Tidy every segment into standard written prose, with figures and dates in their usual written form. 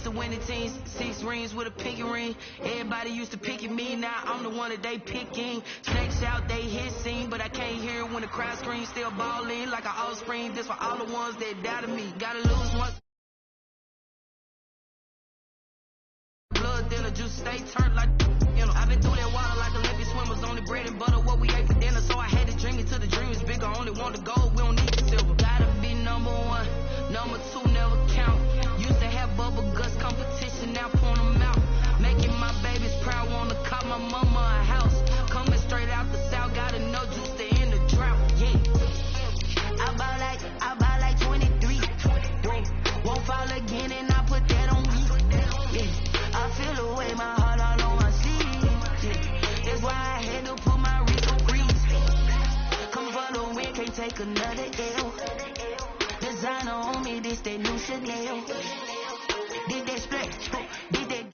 It's the winning teams, 6 rings with a pinky ring. Everybody used to picking me, now I'm the one that they picking. Snakes out, they hit scene, but I can't hear it when the crowd screams. Still balling like an offspring. This for all the ones that doubted me. Gotta lose one. Blood, then the juice stay turned like, you know. I've been through that water like Olympic swimmers. Only bread and butter, what we ate for dinner. So I had to drink it till the dream is bigger. Only want the gold, we don't need the silver. Gotta be number 1, number 2 never count. Used to have bubble guts competition, now point them out. Making my babies proud, wanna call my mama a house. Coming straight out the south, gotta know just to end the drought. Yeah, I buy like 23. Won't fall again, and I put that on me. Yeah, I feel away, my heart all on my sleeve. Yeah, that's why I had to put my wrist on freeze. Come for the win, can't take another L. Designer on me, this that new Chanel. Did that splash, did that.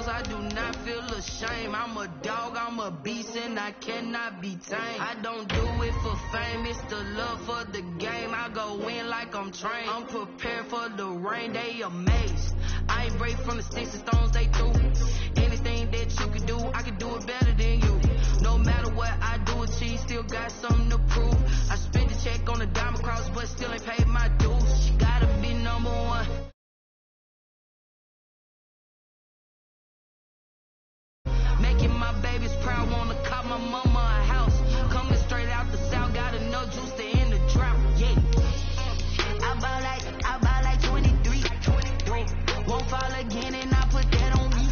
I do not feel ashamed. I'm a dog, I'm a beast, and I cannot be tamed. I don't do it for fame, it's the love for the game. I go in like I'm trained. I'm prepared for the rain, they amazed. I ain't break from the sticks and stones they threw. Anything that you can do, I can do it better than you. No matter what I do, achieve, still got something to prove. I spent the check on the diamond cross, but still ain't paid my dues. She gotta be number 1. Making my babies proud, wanna call my mama a house. Coming straight out the south, gotta know juice to end the drought. Yeah, I buy like 23. Won't fall again, and I put that on me.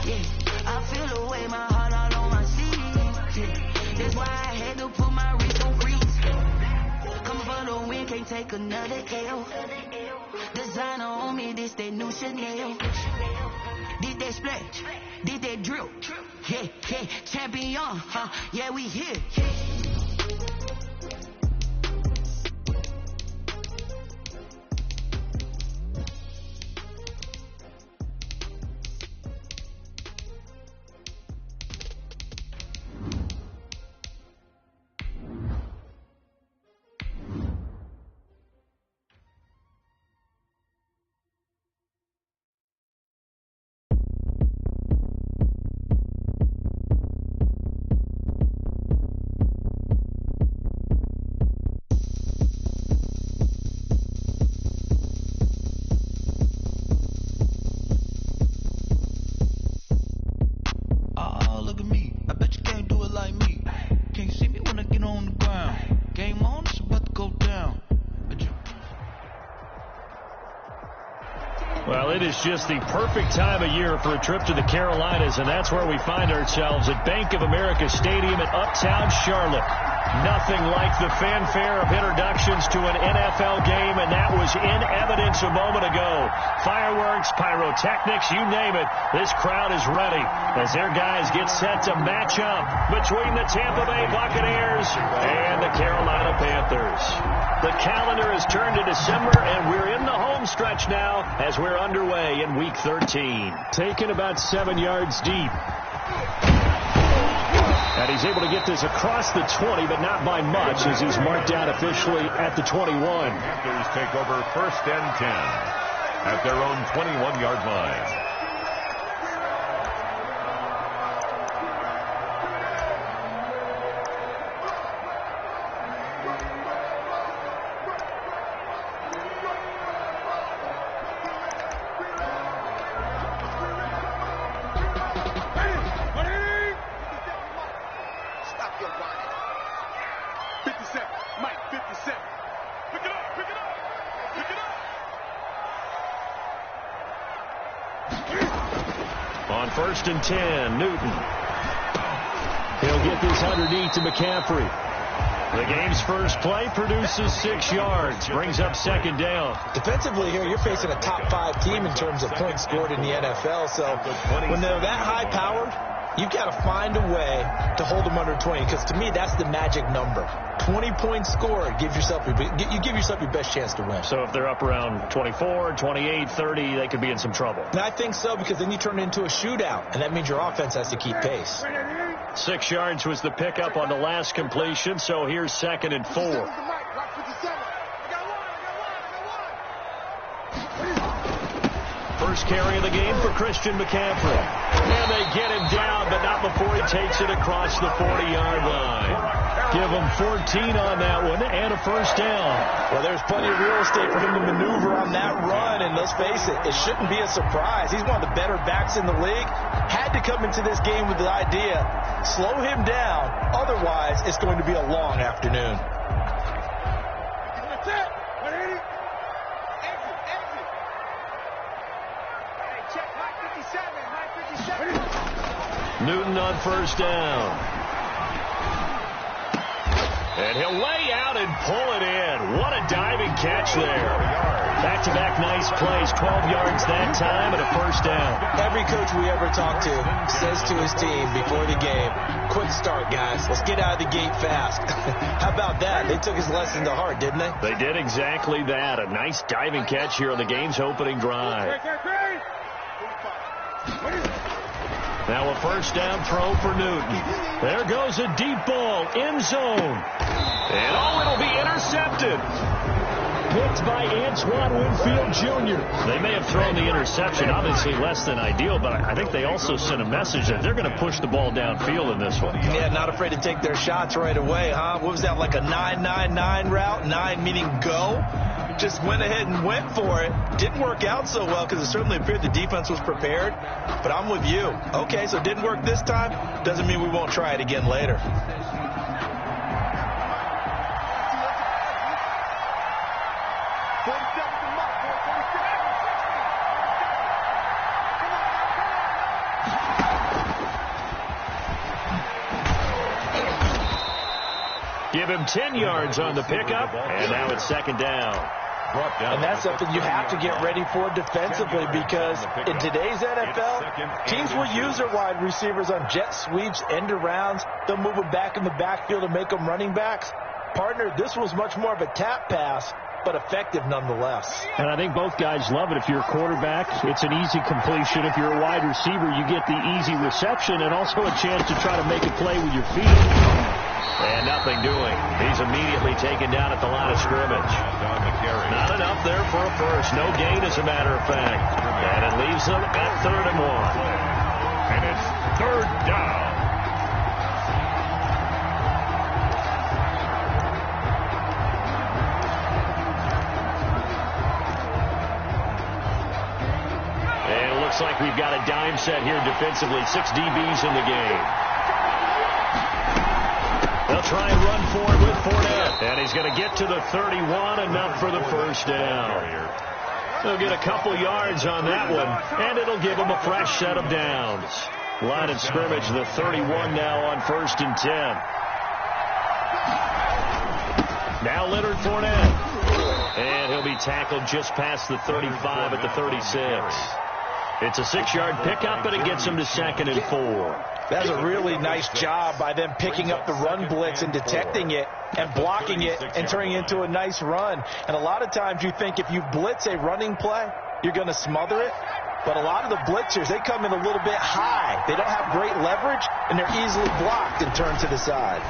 Yeah, I feel away, my heart all on my sleeve. Yeah, that's why I had to put my wrist on freeze. Come for the win, can't take another L. Designer on me, this that new Chanel. Did that splash, did that drill. Yeah, yeah, champion, huh? Yeah, we here. Well, it is just the perfect time of year for a trip to the Carolinas, and that's where we find ourselves at Bank of America Stadium in Uptown Charlotte. Nothing like the fanfare of introductions to an NFL game, and that was in evidence a moment ago. Fireworks, pyrotechnics, you name it. This crowd is ready as their guys get set to match up between the Tampa Bay Buccaneers and the Carolina Panthers. The calendar has turned to December, and we're in the home stretch now as we're underway in Week 13. Taken about 7 yards deep. And he's able to get this across the 20, but not by much, as he's marked down officially at the 21. Panthers take over 1st and 10 at their own 21-yard line. On 1st and 10, Newton. He'll get this underneath to McCaffrey. The game's first play produces 6 yards, brings up 2nd down. Defensively here, you're facing a top 5 team in terms of points scored in the NFL. So when they're that high-powered, you've got to find a way to hold them under 20, because to me, that's the magic number. 20 points scored, you give yourself your best chance to win. So if they're up around 24, 28, 30, they could be in some trouble. And I think so, because then you turn it into a shootout, and that means your offense has to keep pace. 6 yards was the pickup on the last completion, so here's 2nd and 4. first carry of the game for Christian McCaffrey. And they get him down, but not before he takes it across the 40-yard line. Give him 14 on that one and a first down. Well, there's plenty of real estate for him to maneuver on that run, and let's face it, it shouldn't be a surprise. He's one of the better backs in the league. Had to come into this game with the idea, slow him down, otherwise it's going to be a long afternoon. That's it. Exit. Hey, check Mike 57. Newton on first down. And he'll lay out and pull it in. What a diving catch there. Back-to-back nice plays, 12 yards that time and a first down. Every coach we ever talk to says to his team before the game, quick start, guys. Let's get out of the gate fast. How about that? They took his lesson to heart, didn't they? They did exactly that. A nice diving catch here on the game's opening drive. Now a first down throw for Newton. There goes a deep ball, end zone. And it'll be intercepted. Picked by Antoine Winfield Jr. They may have thrown the interception, obviously less than ideal, but I think they also sent a message that they're going to push the ball downfield in this one. Yeah, not afraid to take their shots right away, huh? What was that, like a 9-9-9 route? 9 meaning go? Just went ahead and went for it. Didn't work out so well because it certainly appeared the defense was prepared. But I'm with you. Okay, so it didn't work this time. Doesn't mean we won't try it again later. Give him 10 yards on the pickup, and now it's second down. And that's something you have to get ready for defensively because in today's NFL, teams will use their wide receivers on jet sweeps, end arounds. They'll move them back in the backfield and make them running backs. Partner, this was much more of a tap pass, but effective nonetheless. And I think both guys love it. If you're a quarterback, it's an easy completion. If you're a wide receiver, you get the easy reception and also a chance to try to make a play with your feet. And nothing doing. He's immediately taken down at the line of scrimmage. Not enough there for a first. No gain, as a matter of fact. And it leaves them at 3rd and 1. And it's 3rd down. And it looks like we've got a dime set here defensively. 6 DBs in the game. They'll try and run for it with Fournette. And he's going to get to the 31, enough for the first down. They'll get a couple yards on that one, and it'll give them a fresh set of downs. Line of scrimmage, the 31 now on 1st and 10. Now Leonard Fournette. And he'll be tackled just past the 35 at the 36. It's a 6-yard pickup, but it gets him to 2nd and 4. That's a really nice job by them picking up the run blitz and detecting it and blocking it and turning it into a nice run. And a lot of times you think if you blitz a running play, you're going to smother it. But a lot of the blitzers, they come in a little bit high. They don't have great leverage, and they're easily blocked and turned to the side.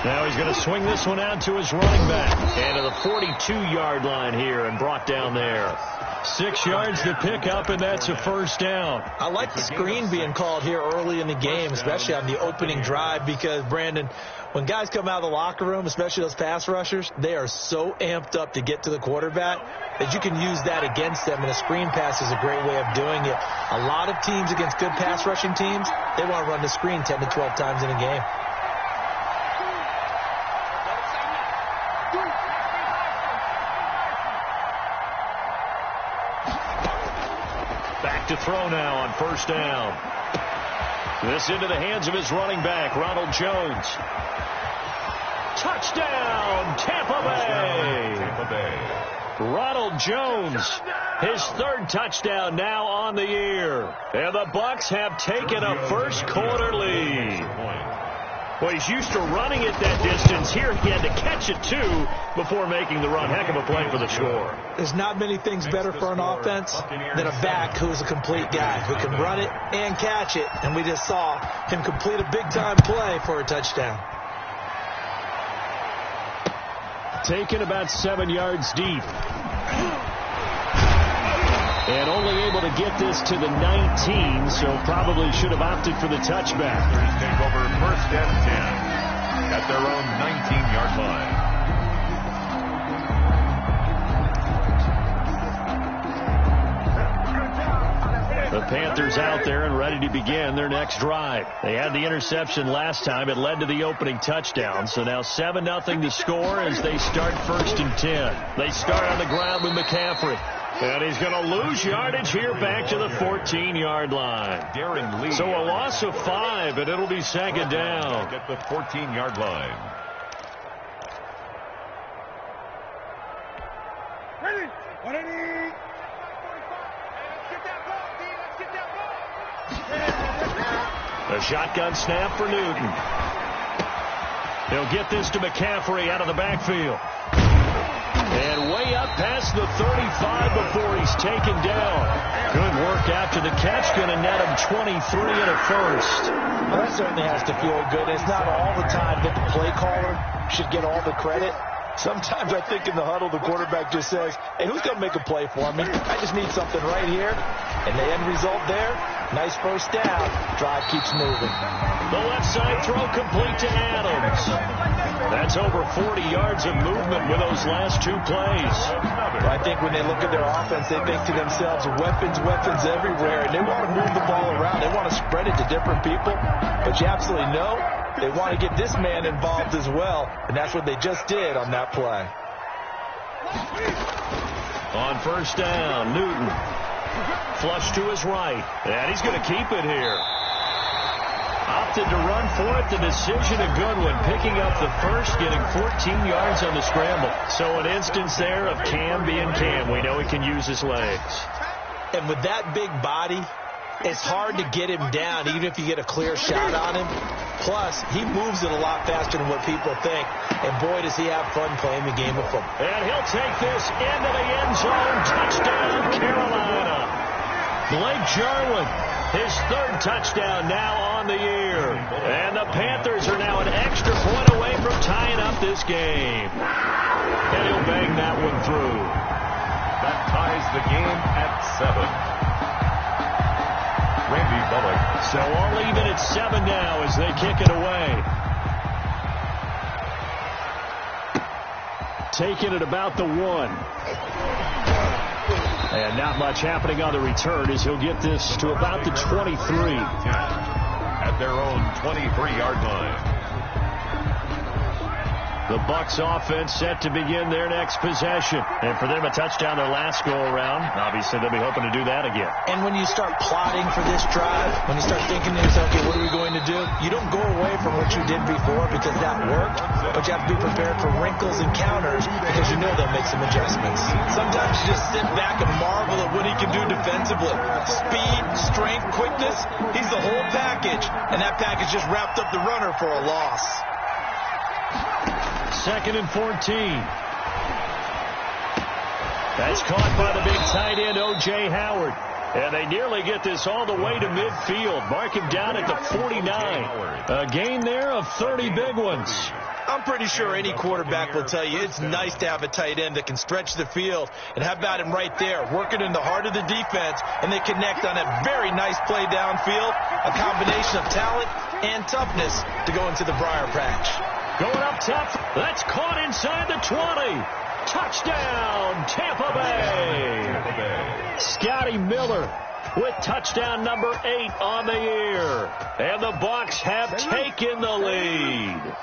Now he's going to swing this one out to his running back. And to the 42-yard line here and brought down there. 6 yards to pick up, and that's a first down. I like the screen being called here early in the game, especially on the opening drive, because, Brandon, when guys come out of the locker room, especially those pass rushers, they are so amped up to get to the quarterback that you can use that against them, and a screen pass is a great way of doing it. A lot of teams against good pass rushing teams, they want to run the screen 10 to 12 times in a game. To throw now on first down. This into the hands of his running back, Ronald Jones. Touchdown, Tampa Bay. Ronald Jones, his 3rd touchdown now on the year. And the Bucs have taken a first quarter lead. Well, he's used to running it that distance. Here he had to catch it, too, before making the run. Heck of a play for the score. There's not many things better for an offense than a back who is a complete guy, who can run it and catch it. And we just saw him complete a big-time play for a touchdown. Taken about 7 yards deep. And only able to get this to the 19, so probably should have opted for the touchback. Panthers take over 1st and 10 at their own 19-yard line. The Panthers out there and ready to begin their next drive. They had the interception last time. It led to the opening touchdown. So now 7-0 to score as they start 1st and 10. They start on the ground with McCaffrey. And he's going to lose yardage here back to the 14-yard line. So a loss of 5, and it'll be 2nd down. At the 14-yard line. A shotgun snap for Newton. He'll get this to McCaffrey out of the backfield. And way up past the 35 before he's taken down. Good work after the catch. Going to net him 23 and a first. Well, that certainly has to feel good. It's not all the time that the play caller should get all the credit. Sometimes I think in the huddle, the quarterback just says, hey, who's going to make a play for me? I just need something right here. And the end result there, nice first down. Drive keeps moving. The left side throw complete to Adams. That's over 40 yards of movement with those last 2 plays. Well, I think when they look at their offense, they think to themselves, weapons everywhere. And they want to move the ball around. They want to spread it to different people. But you absolutely know they want to get this man involved as well. And that's what they just did on that play. On 1st down, Newton. Flush to his right. And he's going to keep it here. Opted to run for it. The decision a good one. Picking up the first, getting 14 yards on the scramble. So an instance there of Cam being Cam. We know he can use his legs. And with that big body, it's hard to get him down, even if you get a clear shot on him. Plus, he moves it a lot faster than what people think. And boy, does he have fun playing the game of football. And he'll take this into the end zone. Touchdown, Carolina. Blake Jarwin, his 3rd touchdown now on the year. And the Panthers are now an extra point away from tying up this game. And he'll bang that one through. That ties the game at 7. Randy Bullock. So all even at 7 now as they kick it away. Taking it about the 1. And not much happening on the return as he'll get this to about the 23. At their own 23-yard line. The Bucs offense set to begin their next possession. And for them, a touchdown their last go-around. Obviously, they'll be hoping to do that again. And when you start plotting for this drive, when you start thinking to yourself, okay, what are we going to do? You don't go away from what you did before because that worked, but you have to be prepared for wrinkles and counters because you know they'll make some adjustments. Sometimes you just sit back and marvel at what he can do defensively. Speed, strength, quickness, he's the whole package. And that package just wrapped up the runner for a loss. 2nd and 14. That's caught by the big tight end, O.J. Howard. And they nearly get this all the way to midfield. Mark him down at the 49. A gain there of 30 big ones. I'm pretty sure any quarterback will tell you it's nice to have a tight end that can stretch the field. And how about him right there, working in the heart of the defense, and they connect on a very nice play downfield, a combination of talent and toughness to go into the briar patch. Going up top. That's caught inside the 20. Touchdown, Tampa Bay. Scotty Miller with touchdown number 8 on the year. And the Bucs have taken the lead.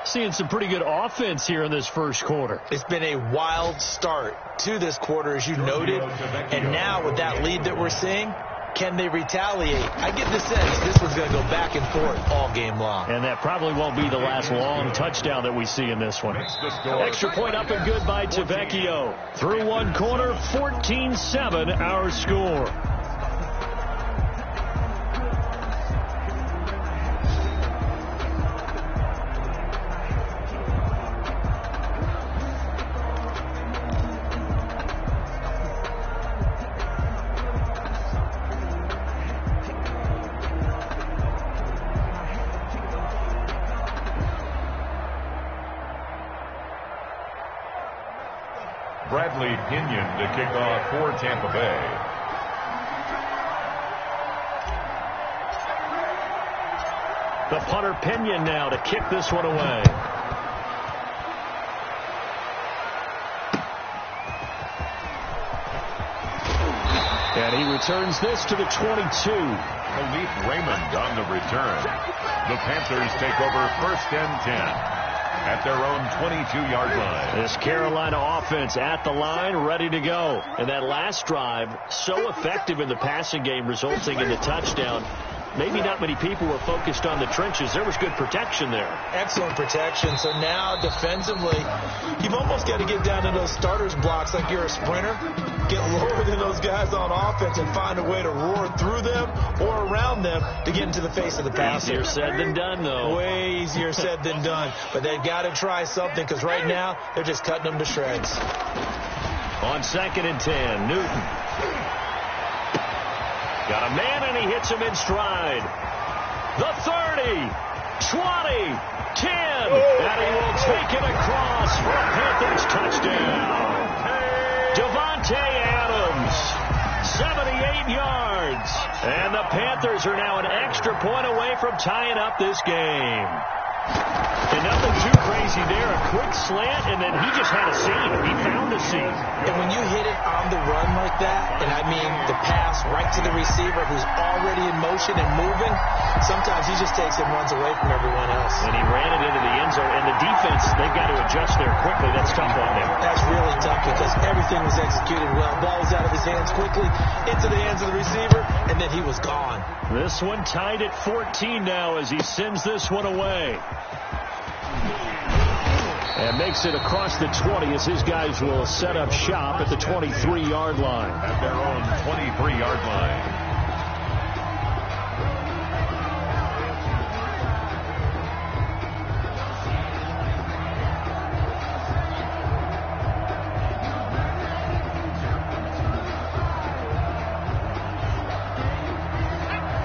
Seeing some pretty good offense here in this first quarter. It's been a wild start to this quarter, as you noted. And now with that lead that we're seeing, can they retaliate? I get the sense this one's going to go back and forth all game long. And that probably won't be the last long touchdown that we see in this one. Extra point up and good by Tavecchio. Through one quarter, 14-7 our score. Bradley Pinion to kick off for Tampa Bay. The punter Pinion now to kick this one away. And he returns this to the 22. Khalif Raymond on the return. The Panthers take over 1st and 10 at their own 22-yard line. This Carolina offense at the line, ready to go. And that last drive, so effective in the passing game, resulting in the touchdown. Maybe not many people were focused on the trenches. There was good protection there. Excellent protection. So now defensively, you've almost got to get down to those starters blocks like you're a sprinter. Get lower than those guys on offense and find a way to roar through them or around them to get into the face of the passer. Easier said than done, though. Way easier said than done. But they've got to try something because right now they're just cutting them to shreds. On 2nd and 10, Newton. Got a man, and he hits him in stride. The 30, 20, 10, and he will take it across for a Panthers touchdown. Devontae Adams, 78 yards. And the Panthers are now an extra point away from tying up this game. And nothing too crazy there. A quick slant, and then he just had a seam. He found a seam. And when you hit it on the run like that, and I mean the pass right to the receiver who's already in motion and moving, sometimes he just takes and runs away from everyone else. And he ran it into the end zone. And the defense, they've got to adjust there quickly. That's tough on them. That's really tough because everything was executed well. Ball was out of his hands quickly, into the hands of the receiver, and then he was gone. This one tied at 14 now as he sends this one away. And makes it across the 20 as his guys will set up shop at the 23-yard line. At their own 23-yard line.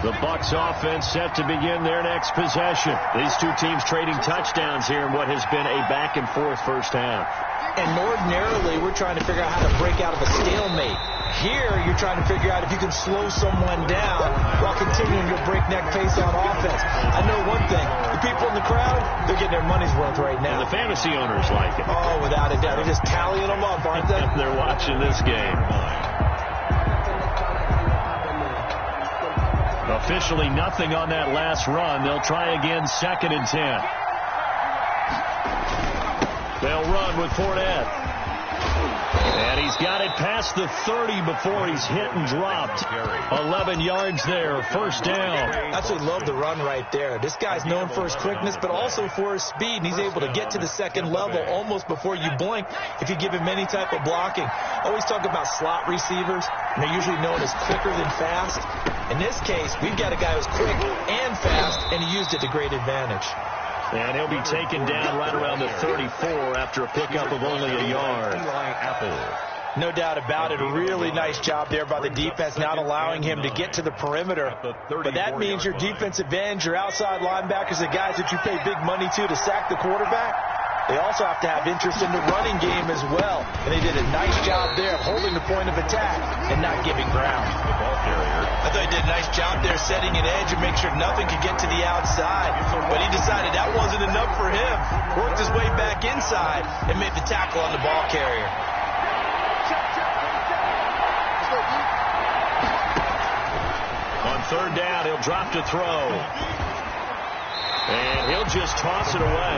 The Bucs offense set to begin their next possession. These two teams trading touchdowns here in what has been a back-and-forth first half. And ordinarily, we're trying to figure out how to break out of a stalemate. Here, you're trying to figure out if you can slow someone down while continuing your breakneck pace on offense. I know one thing. The people in the crowd, they're getting their money's worth right now. And the fantasy owners like it. Oh, without a doubt. They're just tallying them up, aren't they? They're watching this game. Officially nothing on that last run. They'll try again 2nd and 10. They'll run with Fournette. And he's got it past the 30 before he's hit and dropped. 11 yards there, first down. I absolutely love the run right there. This guy's known for his quickness, but also for his speed. And he's able to get to the second level almost before you blink if you give him any type of blocking. I always talk about slot receivers, and they're usually known as quicker than fast. In this case, we've got a guy who's quick and fast, and he used it to great advantage. And he'll be taken down right around the 34 after a pickup of only a yard. No doubt about it. A really nice job there by the defense, not allowing him to get to the perimeter. But that means your defense advantage, your outside linebackers, the guys that you pay big money to sack the quarterback, they also have to have interest in the running game as well. And they did a nice job there of holding the point of attack and not giving ground. The ball carrier. I thought he did a nice job there setting an edge and make sure nothing could get to the outside. But he decided that wasn't enough for him. Worked his way back inside and made the tackle on the ball carrier. On 3rd down, he'll drop to throw. And he'll just toss it away.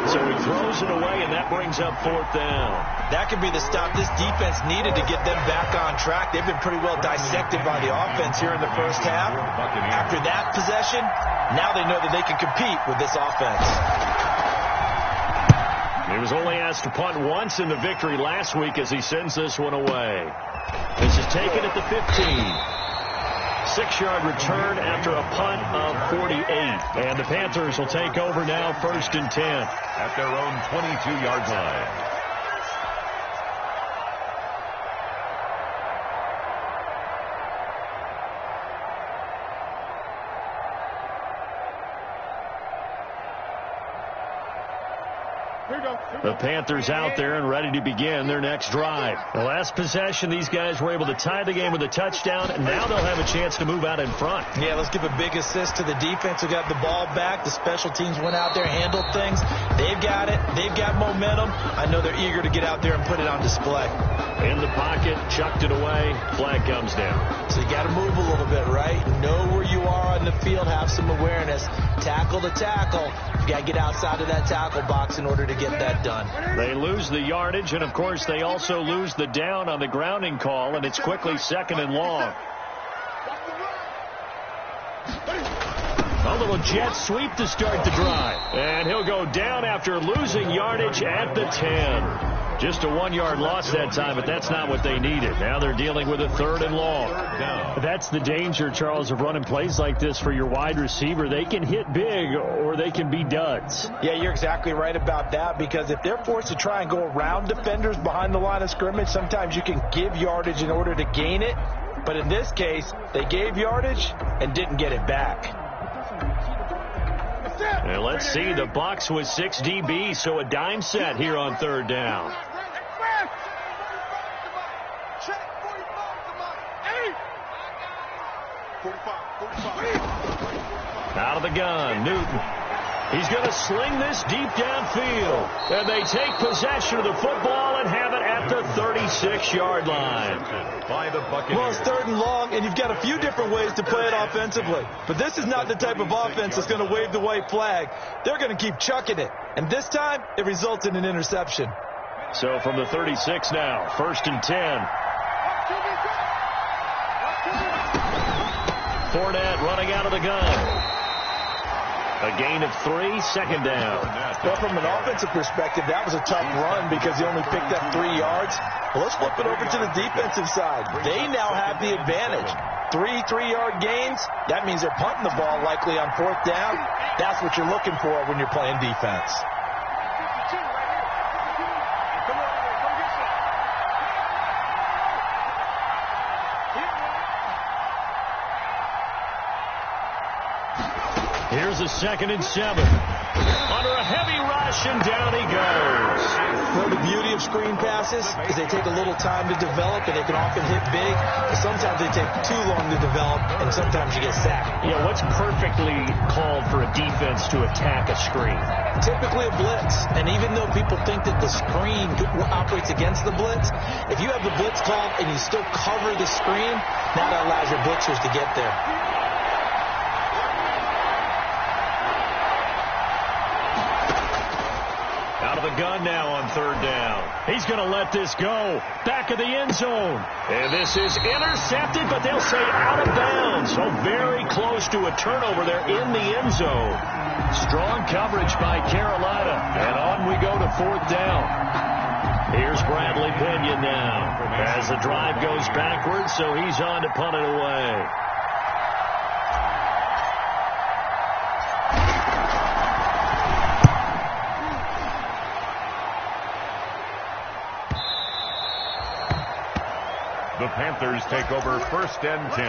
So he throws it away, and that brings up 4th down. That could be the stop this defense needed to get them back on track. They've been pretty well dissected by the offense here in the first half. After that possession, now they know that they can compete with this offense. He was only asked to punt once in the victory last week as he sends this one away. This is taken at the 15. 6-yard return after a punt of 48. And the Panthers will take over now 1st and 10. At their own 22-yard line. The Panthers out there and ready to begin their next drive. The last possession, these guys were able to tie the game with a touchdown, and now they'll have a chance to move out in front. Yeah, let's give a big assist to the defense who got the ball back. The special teams went out there, handled things. They've got it. They've got momentum. I know they're eager to get out there and put it on display. In the pocket, chucked it away. Flag comes down. So you got to move a little bit, right? Know where you are on the field. Have some awareness. Tackle to tackle. You got to get outside of that tackle box in order to get that done. They lose the yardage, and, of course, they also lose the down on the grounding call, and it's quickly 2nd and long. A little jet sweep to start the drive. And he'll go down after losing yardage at the 10. Just a 1-yard loss that time, but that's not what they needed. Now they're dealing with a 3rd and long. That's the danger, Charles, of running plays like this for your wide receiver. They can hit big or they can be duds. Yeah, you're exactly right about that, because if they're forced to try and go around defenders behind the line of scrimmage, sometimes you can give yardage in order to gain it. But in this case, they gave yardage and didn't get it back. And let's see, the Bucs with 6 DBs, so a dime set here on 3rd down. Out of the gun, Newton. He's going to sling this deep downfield. And they take possession of the football and have it at the 36-yard line. By the Buccaneers. Well, it's 3rd and long, and you've got a few different ways to play it offensively. But this is not the type of offense that's going to wave the white flag. They're going to keep chucking it. And this time, it results in an interception. So from the 36 now, 1st and 10. Fournette running out of the gun. A gain of 3, 2nd down. Well, from an offensive perspective, that was a tough run because he only picked up 3 yards. Well, let's flip it over to the defensive side. They now have the advantage. 3 3-yard gains. That means they're punting the ball likely on 4th down. That's what you're looking for when you're playing defense. Here's a 2nd and 7. Under a heavy rush, and down he goes. Well, the beauty of screen passes is they take a little time to develop, and they can often hit big. But sometimes they take too long to develop, and sometimes you get sacked. Yeah, what's perfectly called for a defense to attack a screen? Typically a blitz. And even though people think that the screen operates against the blitz, if you have the blitz called and you still cover the screen, that allows your blitzers to get there. The gun now on 3rd down. He's going to let this go. Back of the end zone. And this is intercepted, but they'll say out of bounds. So very close to a turnover there in the end zone. Strong coverage by Carolina. And on we go to 4th down. Here's Bradley Pinion now. As the drive goes backwards, so he's on to punt it away. The Panthers take over 1st and 10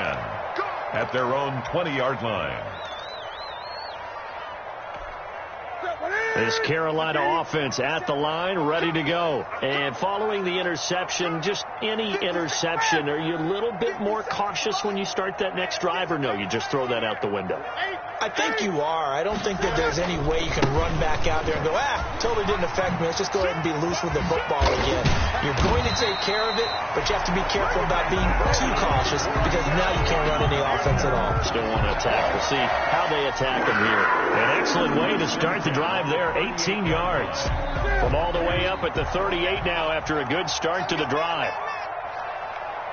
at their own 20-yard line. This Carolina offense at the line, ready to go. And following the interception, just any interception, are you a little bit more cautious when you start that next drive, or no, you just throw that out the window? I think you are. I don't think that there's any way you can run back out there and go, totally didn't affect me. Let's just go ahead and be loose with the football again. You're going to take care of it, but you have to be careful about being too cautious because now you can't run any offense at all. Still want to attack. We'll see how they attack them here. An excellent way to start the drive there, 18 yards. From all the way up at the 38 now after a good start to the drive.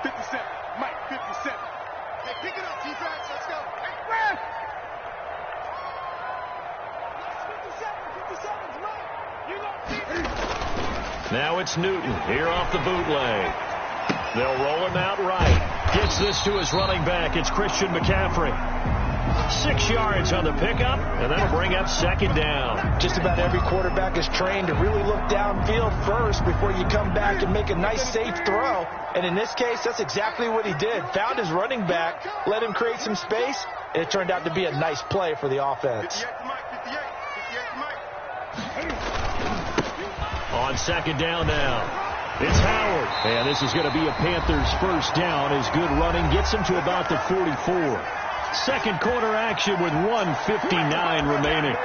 57, Mike, 57. Hey, pick it up, defense. Let's go. Hey, Brad! 57's Mike. You go, now it's Newton here off the bootleg. They'll roll him out right. Gets this to his running back. It's Christian McCaffrey. 6 yards on the pickup, and that'll bring up 2nd down. Just about every quarterback is trained to really look downfield first before you come back and make a nice, safe throw. And in this case, that's exactly what he did. Found his running back, let him create some space, and it turned out to be a nice play for the offense. 58 to Mike, 58 to Mike. On second down now, it's Howard. And this is going to be a Panthers first down as good running gets him to about the 44. Second quarter action with 1:59 remaining.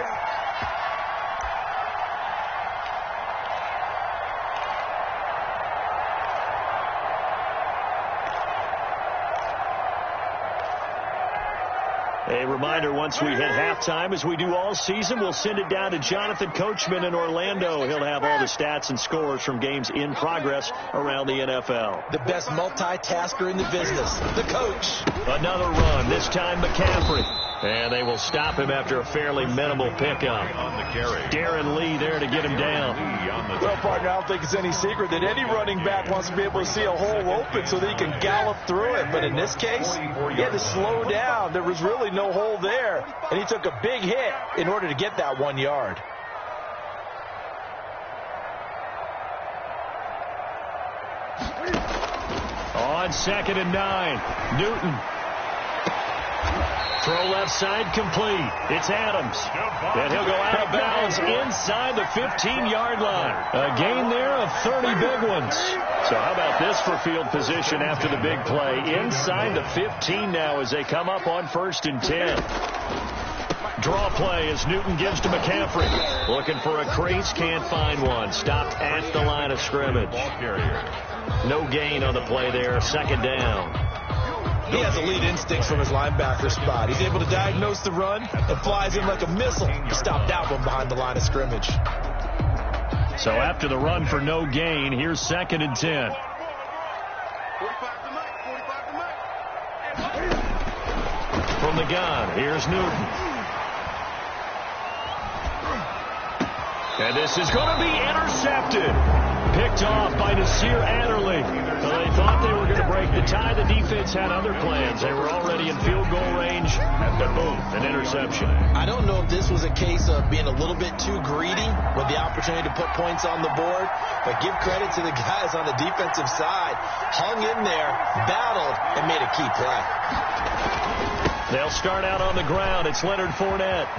A reminder, once we hit halftime, as we do all season, we'll send it down to Jonathan Coachman in Orlando. He'll have all the stats and scores from games in progress around the NFL. The best multitasker in the business, the coach. Another run, this time McCaffrey. And they will stop him after a fairly minimal pickup. On the carry. Darren Lee there to get him down. Well, partner, I don't think it's any secret that any running back wants to be able to see a hole open so that he can gallop through it. But in this case, he had to slow down. There was really no hole there, and he took a big hit in order to get that 1 yard. On second and 9, Newton. Throw left side complete. It's Adams. And he'll go out of bounds inside the 15-yard line. A gain there of 30 big ones. So how about this for field position after the big play? Inside the 15 now as they come up on 1st and 10. Draw play as Newton gives to McCaffrey. Looking for a crease, can't find one. Stopped at the line of scrimmage. No gain on the play there. Second down. He has elite instincts from his linebacker spot. He's able to diagnose the run and flies in like a missile to stop that one behind the line of scrimmage. So after the run for no gain, here's 2nd and 10. From the gun, here's Newton. And this is going to be intercepted. Picked off by Nasir Adderley. Well, they thought they were going to break the tie. The defense had other plans. They were already in field goal range. But boom, an interception. I don't know if this was a case of being a little bit too greedy with the opportunity to put points on the board. But give credit to the guys on the defensive side. Hung in there, battled, and made a key play. They'll start out on the ground. It's Leonard Fournette.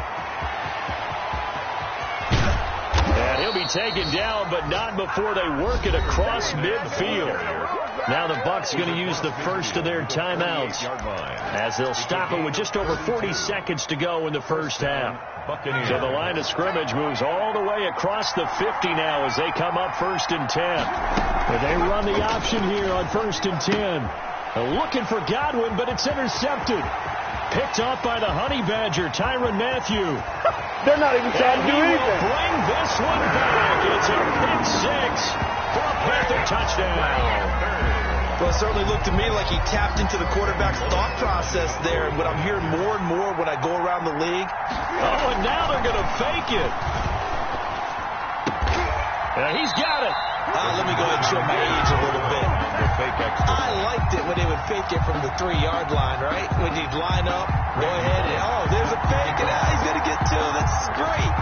And he'll be taken down, but not before they work it across midfield. Now the Bucs going to use the first of their timeouts as they'll stop it with just over 40 seconds to go in the first half. So the line of scrimmage moves all the way across the 50 now as they come up 1st and 10. And they run the option here on 1st and 10. Looking for Godwin, but it's intercepted. Picked off by the Honey Badger, Tyrann Mathieu. They're not even trying to do anything. Bring this one back. It's a pick 6 for a Panther touchdown. Well, it certainly looked to me like he tapped into the quarterback's thought process there. And what I'm hearing more and more when I go around the league. Oh, and now they're going to fake it. He's got it. Let me go ahead and show my age a little bit. I liked it when they would fake it from the 3-yard line, right? When you'd line up, go ahead and, oh, there's a fake, and he's going to get 2. That's great.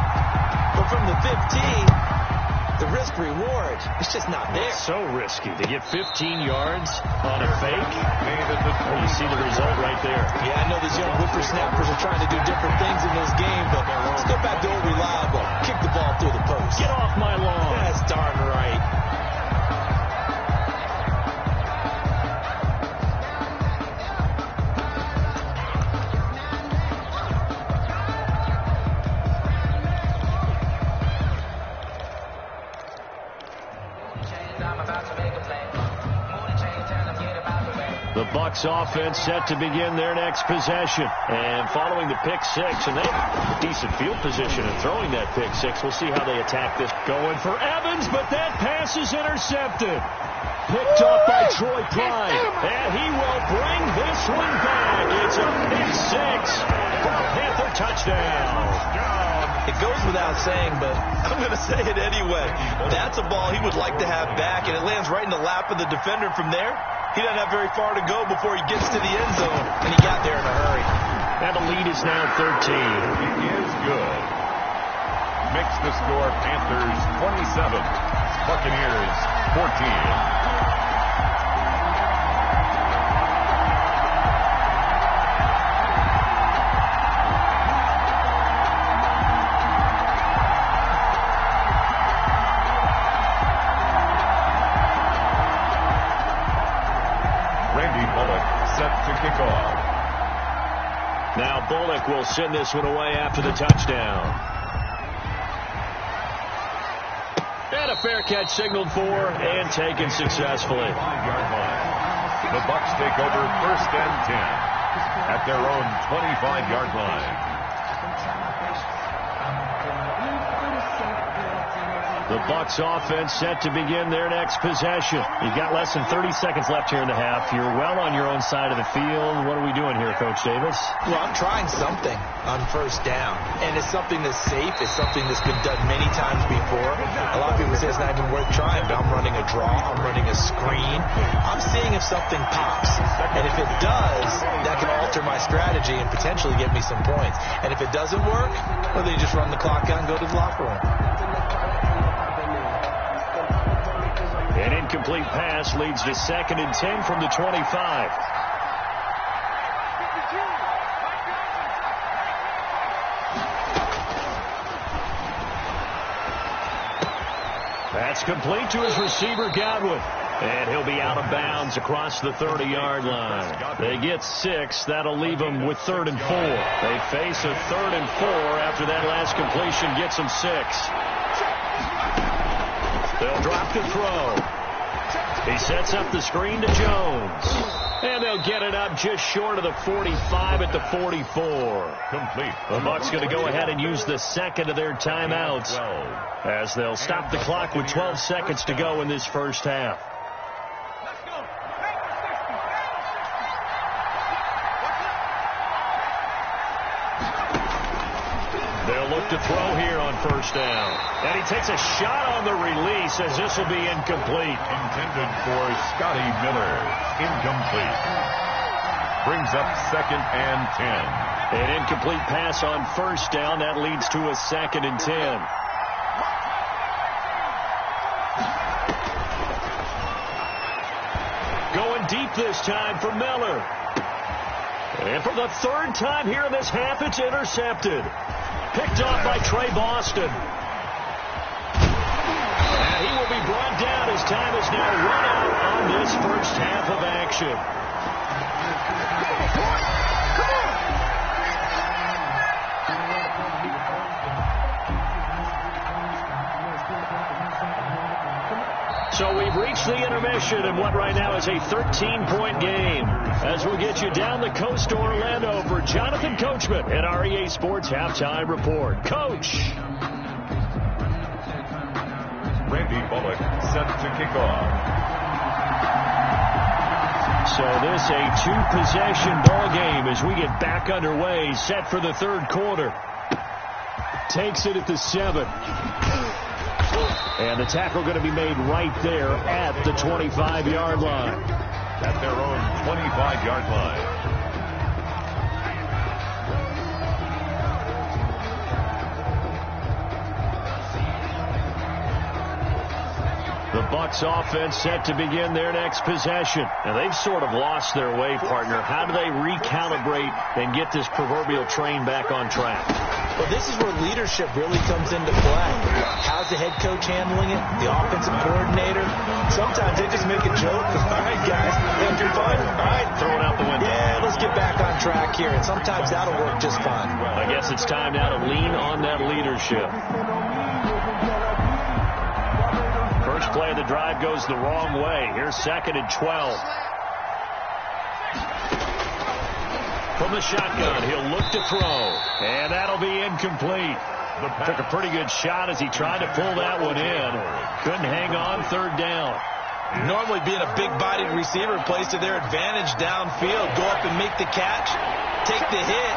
But from the 15, the risk-reward, it's just not there. So risky to get 15 yards on a fake. Well, you see the result right there. Yeah, I know these young whippersnappers are trying to do different things in this game, but let's go back to old reliable. Kick the ball through the post. Get off my lawn. That's darn right. The Bucs offense set to begin their next possession. And following the pick 6, and they have decent field position in throwing that pick 6. We'll see how they attack this. Going for Evans, but that pass is intercepted. Picked off by Troy Pride. And he will bring this one back. It's a pick 6 for a Panther touchdown. It goes without saying, but I'm going to say it anyway. That's a ball he would like to have back, and it lands right in the lap of the defender from there. He doesn't have very far to go before he gets to the end zone, and he got there in a hurry. And the lead is now 13. He is good. Makes the score Panthers 27, Buccaneers 14. Now Bullock will send this one away after the touchdown. And a fair catch signaled for and taken successfully. 5-yard line. The Bucs take over 1st and 10 at their own 25-yard line. The Bucs offense set to begin their next possession. You've got less than 30 seconds left here in the half. You're well on your own side of the field. What are we doing here, Coach Davis? Well, I'm trying something on 1st down, and it's something that's safe. It's something that's been done many times before. A lot of people say it's not even worth trying, but I'm running a draw. I'm running a screen. I'm seeing if something pops, and if it does, that can alter my strategy and potentially get me some points. And if it doesn't work, well, then you just run the clock out and go to the locker room. An incomplete pass leads to 2nd and 10 from the 25. That's complete to his receiver, Godwin. And he'll be out of bounds across the 30-yard line. They get 6. That'll leave them with 3rd and 4. They face a 3rd and 4 after that last completion gets them 6. They'll drop to throw. He sets up the screen to Jones. And they'll get it up just short of the 45 at the 44. Complete. The Bucs going to go ahead and use the 2nd of their timeouts as they'll stop the clock with 12 seconds to go in this first half. They'll look to throw here on 1st down. And he takes a shot on the release as this will be incomplete. Intended for Scotty Miller. Incomplete. Brings up 2nd and 10. An incomplete pass on 1st down. That leads to a 2nd and 10. Going deep this time for Miller. And for the 3rd time here in this half, it's intercepted. Picked off by Trey Boston. And he will be brought down as time is now run out on this first half of action. So we've reached the intermission in what right now is a 13-point game. As we'll get you down the coast to Orlando for Jonathan Coachman at our EA Sports Halftime Report. Coach. Randy Bullock set to kick off. So this a 2-possession ball game as we get back underway, set for the 3rd quarter. Takes it at the 7. And the tackle going to be made right there at the 25-yard line. At their own 25-yard line. The Bucs offense set to begin their next possession. And they've sort of lost their way, partner. How do they recalibrate and get this proverbial train back on track? Well, this is where leadership really comes into play. How's the head coach handling it? The offensive coordinator? Sometimes they just make a joke. All right, guys, having fun? All right. Throw it out the window. Yeah, let's get back on track here. And sometimes that'll work just fine. I guess it's time now to lean on that leadership. First play of the drive goes the wrong way. Here's 2nd and 12. From the shotgun, he'll look to throw. And that'll be incomplete. Took a pretty good shot as he tried to pull that one in. Couldn't hang on 3rd down. Normally being a big-bodied receiver plays to their advantage downfield. Go up and make the catch, take the hit,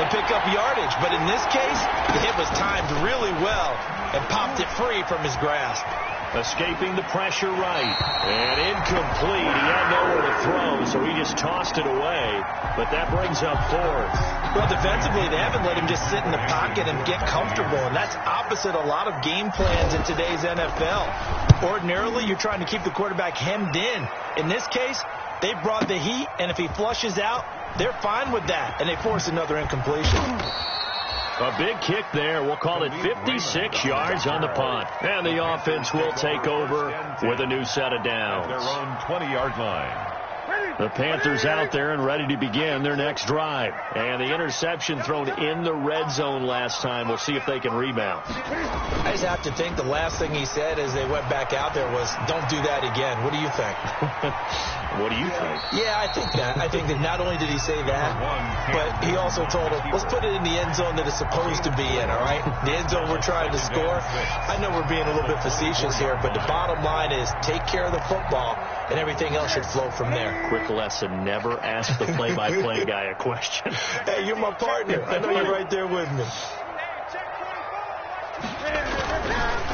and pick up yardage. But in this case, the hit was timed really well and popped it free from his grasp. Escaping the pressure right. And incomplete. He had nowhere to throw, so he just tossed it away. But that brings up 4th. Well, defensively, they haven't let him just sit in the pocket and get comfortable. And that's opposite a lot of game plans in today's NFL. Ordinarily, you're trying to keep the quarterback hemmed in. In this case, they brought the heat, and if he flushes out, they're fine with that. And they force another incompletion. A big kick there. We'll call it 56 yards on the punt. And the offense will take over with a new set of downs. Their own 20-yard line. The Panthers out there and ready to begin their next drive. And the interception thrown in the red zone last time. We'll see if they can rebound. I just have to think the last thing he said as they went back out there was, don't do that again. What do you think? What do you think? Yeah, I think that. I think that not only did he say that, but he also told him, let's put it in the end zone that it's supposed to be in, all right? The end zone we're trying to score. I know we're being a little bit facetious here, but the bottom line is take care of the football, and everything else should flow from there. Quick lesson, never ask the play-by-play guy a question. Hey, you're my partner. I know you're right there with me.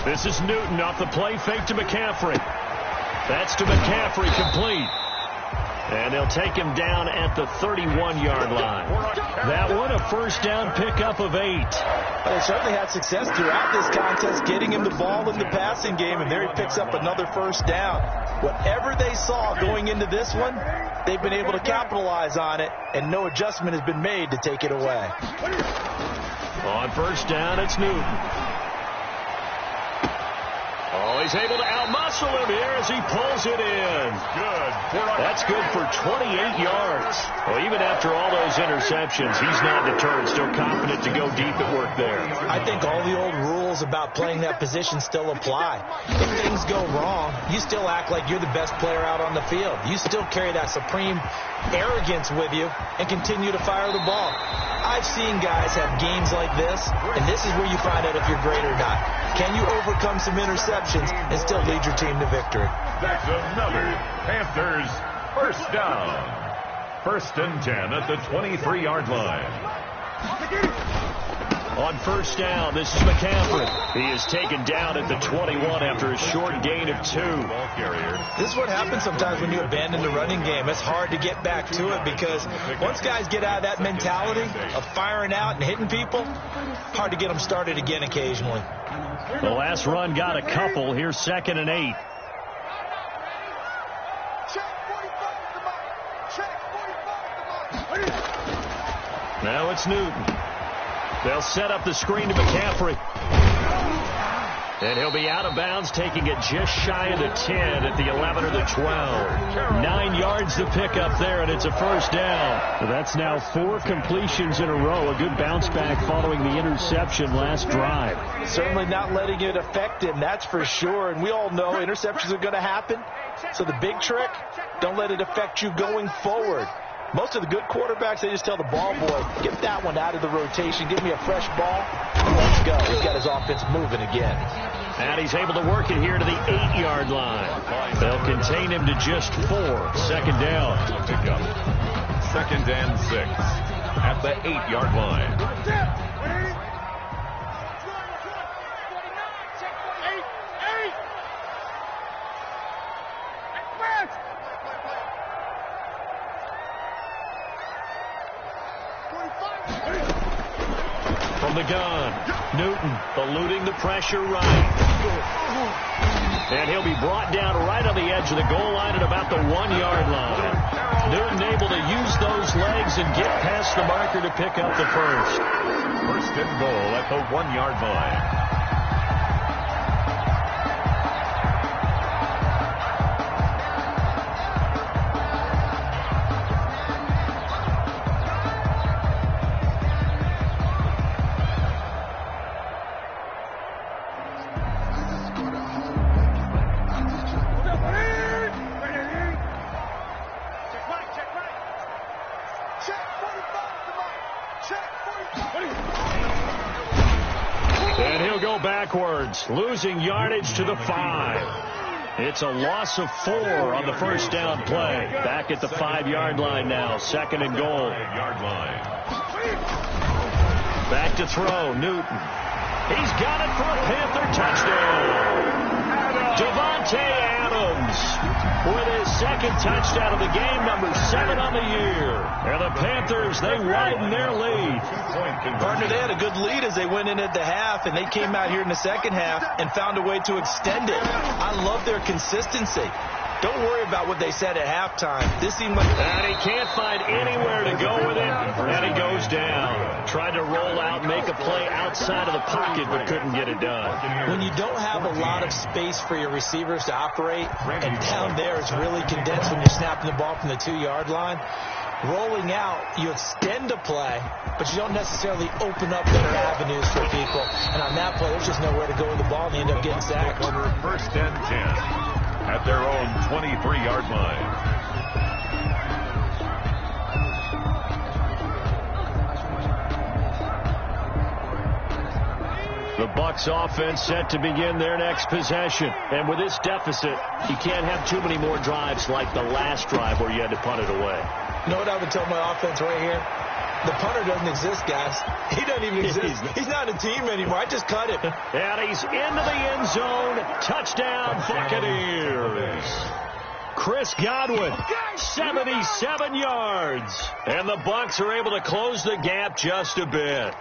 This is Newton off the play fake to McCaffrey. That's to McCaffrey, complete. And they'll take him down at the 31-yard line. That one, a first down pickup of 8. They certainly had success throughout this contest, getting him the ball in the passing game, and there he picks up another first down. Whatever they saw going into this one, they've been able to capitalize on it, and no adjustment has been made to take it away. On first down, it's Newton. Oh, he's able to outmuscle him here as he pulls it in. Good. That's good for 28 yards. Well, even after all those interceptions, he's not deterred, still confident to go deep at work there. I think all the old rules about playing that position still apply. If things go wrong, you still act like you're the best player out on the field. You still carry that supreme arrogance with you and continue to fire the ball. I've seen guys have games like this, and this is where you find out if you're great or not. Can you overcome some interceptions and still lead your team to victory? That's another Panthers first down. 1st and 10 at the 23-yard line. On first down, this is McCaffrey. He is taken down at the 21 after a short gain of 2. This is what happens sometimes when you abandon the running game. It's hard to get back to it because once guys get out of that mentality of firing out and hitting people, hard to get them started again occasionally. The last run got a couple. Here's 2nd and 8. Now it's Newton. They'll set up the screen to McCaffrey. And he'll be out of bounds, taking it just shy of the 10 at the 11 or the 12. 9 yards to pick up there, and it's a first down. That's now 4 completions in a row. A good bounce back following the interception last drive. Certainly not letting it affect him, that's for sure. And we all know interceptions are going to happen. So the big trick, don't let it affect you going forward. Most of the good quarterbacks, they just tell the ball boy, get that one out of the rotation, give me a fresh ball, let's go. He's got his offense moving again. And he's able to work it here to the 8-yard line. They'll contain him to just 4. 2nd down. 2nd and 6 at the 8-yard line. From the gun, Newton eluding the pressure right. And he'll be brought down right on the edge of the goal line at about the 1-yard line. Newton able to use those legs and get past the marker to pick up the first. 1st and goal at the 1-yard line. And he'll go backwards, losing yardage to the 5. It's a loss of 4 on the first down play. Back at the 5-yard line now, 2nd and goal. 5-yard line. Back to throw, Newton. He's got it for a Panther touchdown. Devontae Adams with his 2nd touchdown of the game, number 7 on the year. And the Panthers, they widen their lead. Partner, they had a good lead as they went in at the half, and they came out here in the 2nd half and found a way to extend it. I love their consistency. Don't worry about what they said at halftime. This seemed like... And he can't find anywhere to go with it. And he goes down. Tried to roll out, make a play outside of the pocket, but couldn't get it done. When you don't have a lot of space for your receivers to operate, and down there it's really condensed when you're snapping the ball from the 2-yard line, rolling out, you extend a play, but you don't necessarily open up better avenues for people. And on that play, there's just nowhere to go with the ball, and they end up getting sacked. Over first and 10 at their own 23-yard line. The Bucs offense set to begin their next possession. And with this deficit, you can't have too many more drives like the last drive where you had to punt it away. You know what I would tell my offense right here? The punter doesn't exist, guys. He doesn't even exist. He's not a team anymore. I just cut him. And he's into the end zone. Touchdown, Buccaneers. Chris Godwin, 77 yards. And the Bucs are able to close the gap just a bit.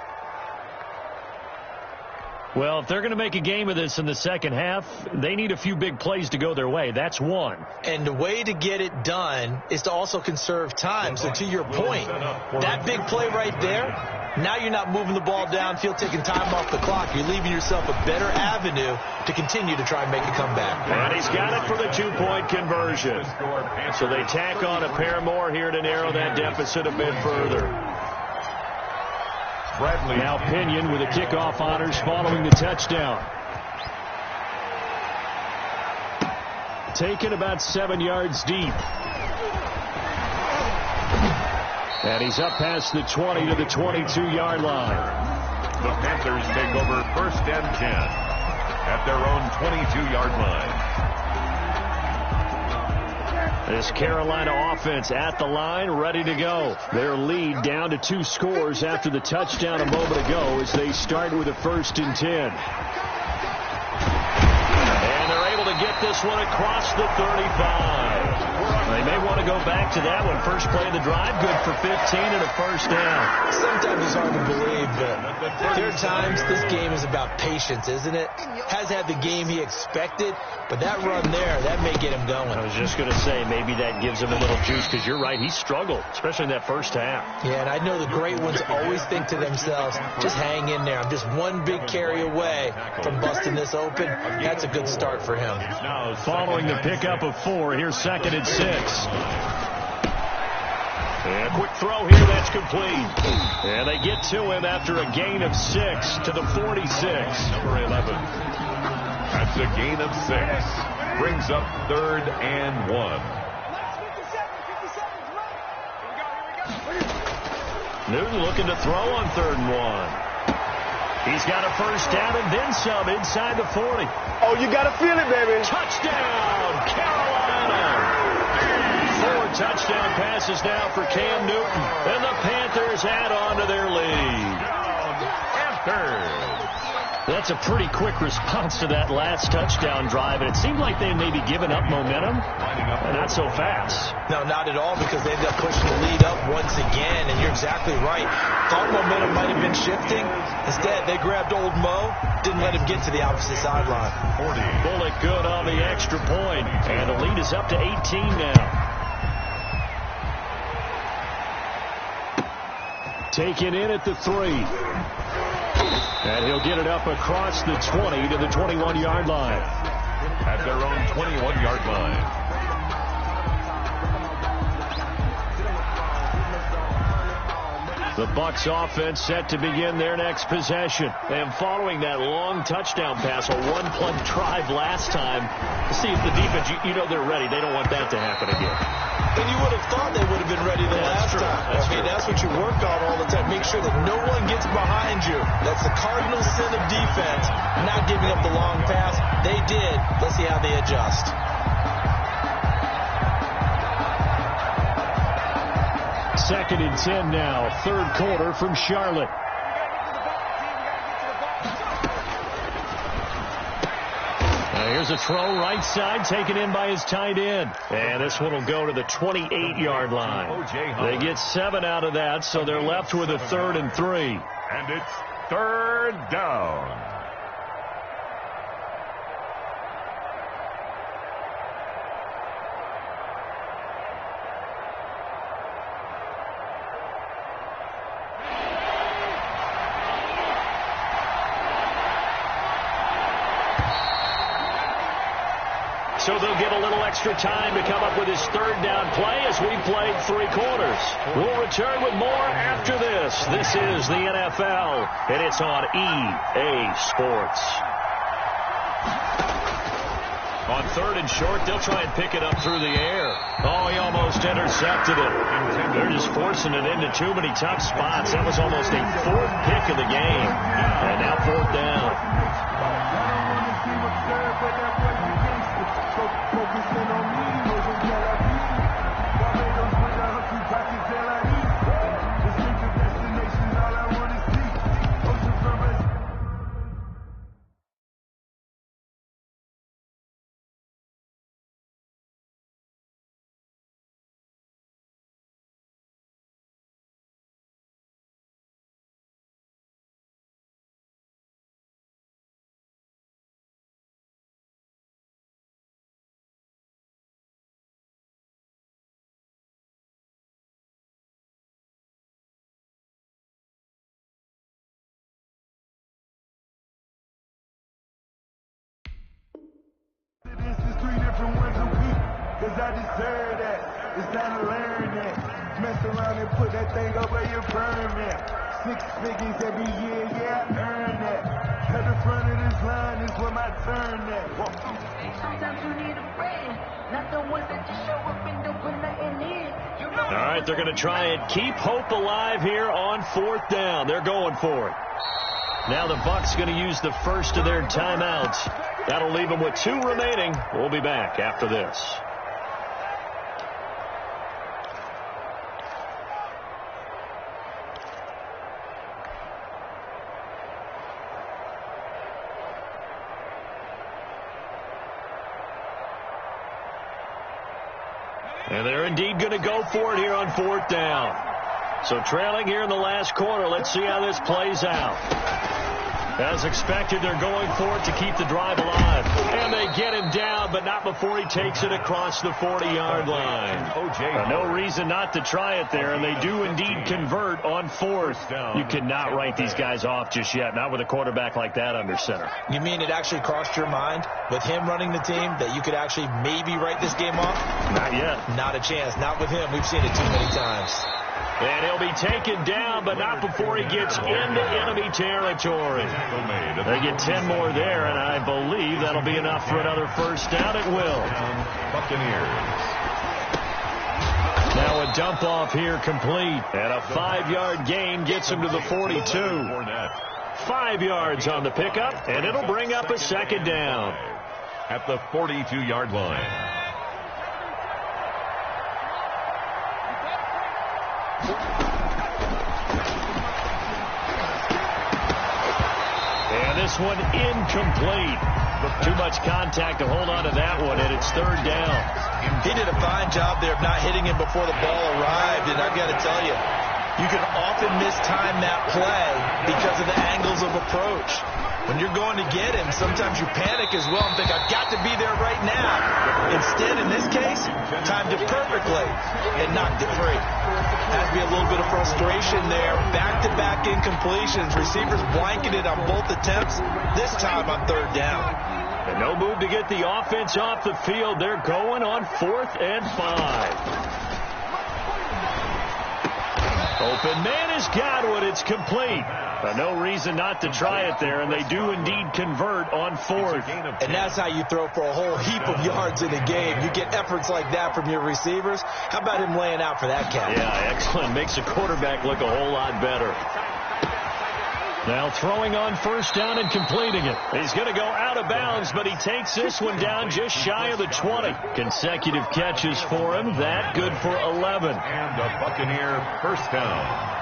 Well, if they're going to make a game of this in the second half, they need a few big plays to go their way. That's one. And the way to get it done is to also conserve time. So to your point, that big play right there, now you're not moving the ball downfield, taking time off the clock. You're leaving yourself a better avenue to continue to try and make a comeback. And he's got it for the 2-point conversion. So they tack on a pair more here to narrow that deficit a bit further. Now Pinion with the kickoff honors following the touchdown. Taken about 7 yards deep. And he's up past the 20 to the 22-yard line. The Panthers take over first and 10 at their own 22-yard line. This Carolina offense at the line, ready to go. Their lead down to 2 scores after the touchdown a moment ago as they start with a 1st and 10. And they're able to get this one across the 35. They may want to go back to that one. First play of the drive, good for 15 and a 1st down. Sometimes it's hard to believe, but there are times this game is about patience, isn't it? Has had the game he expected, but that run there, that may get him going. I was just going to say, maybe that gives him a little juice, because you're right, he struggled, especially in that first half. Yeah, and I know the great ones always think to themselves, just hang in there. I'm just one big carry away from busting this open. That's a good start for him. Following the pickup of 4, here's 2nd and 6. And a quick throw here, that's complete. And they get to him after a gain of 6 to the 46. Number 11. That's a gain of 6. Brings up 3rd and 1. Newton looking to throw on 3rd and 1. He's got a 1st down and then some inside the 40. Oh, you got to feel it, baby. Touchdown, Carolina. 4 touchdown passes now for Cam Newton. And the Panthers add on to their lead. That's a pretty quick response to that last touchdown drive. And it seemed like they may be giving up momentum. Not so fast. No, not at all, because they ended up pushing the lead up once again. And you're exactly right. Thought momentum might have been shifting. Instead, they grabbed old Mo. Didn't let him get to the opposite sideline. Bullet good on the extra point. And the lead is up to 18 now. Taken in at the 3. And he'll get it up across the 20 to the 21-yard line. At their own 21-yard line. The Bucs offense set to begin their next possession. And following that long touchdown pass, a 1-play drive last time, to see if the defense, you know they're ready. They don't want that to happen again. And you would have thought they would have been ready the last time. That's what you work on all the time. Make sure that no one gets behind you. That's the cardinal sin of defense, not giving up the long pass. They did. Let's see how they adjust. Second and 10 now, 3rd quarter from Charlotte. Here's a throw right side, taken in by his tight end. And this one will go to the 28-yard line. They get 7 out of that, so they're left with a 3rd and 3. And it's 3rd down. so they'll give a little extra time to come up with his third down play as we played 3 quarters. We'll return with more after this. This is the NFL, and it's on EA Sports. On 3rd and short, they'll try and pick it up through the air. Oh, he almost intercepted it. They're just forcing it into too many tough spots. That was almost a 4th pick of the game. And now 4th down. I deserve that. It's time to learn that. Mess around and put that thing over your permit. 6 figures every year, yeah, I earn that. At the front of this line is where my turn at. Sometimes you need a friend, not the ones that just show up and don't put nothing in. All right, they're going to try and keep hope alive here on 4th down. They're going for it. Now the Bucs going to use the first of their timeouts. That'll leave them with 2 remaining. We'll be back after this. And they're indeed going to go for it here on 4th down. So trailing here in the last quarter. Let's see how this plays out. As expected, they're going for it to keep the drive alive. And they get him down, but not before he takes it across the 40-yard line. No reason not to try it there, and they do indeed convert on 4th. You cannot write these guys off just yet, not with a quarterback like that under center. You mean it actually crossed your mind with him running the team that you could actually maybe write this game off? Not yet. Not a chance. Not with him. We've seen it too many times. And he'll be taken down, but not before he gets into enemy territory. They get 10 more there, and I believe that'll be enough for another first down. It will. Buccaneers. Now a dump off here complete. And a 5-yard gain gets him to the 42. 5 yards on the pickup, and it'll bring up a 2nd down. At the 42-yard line. And this one incomplete. Too much contact to hold on to that one, and it's 3rd down. He did a fine job there of not hitting him before the ball arrived, and I've got to tell you, you can often mistime that play because of the angles of approach. When you're going to get him, sometimes you panic as well and think, I've got to be there right now. Instead, in this case, timed it perfectly and knocked it free. Had to be a little bit of frustration there. Back-to-back incompletions. Receivers blanketed on both attempts, this time on 3rd down. And no move to get the offense off the field. They're going on 4th and 5. Open man has got one. It's complete. No reason not to try it there, and they do indeed convert on 4th. And that's how you throw for a whole heap of yards in a game. You get efforts like that from your receivers. How about him laying out for that catch? Yeah, excellent. Makes the quarterback look a whole lot better. Now throwing on 1st down and completing it. He's going to go out of bounds, but he takes this one down just shy of the 20. Consecutive catches for him. That good for 11. And a Buccaneer first down.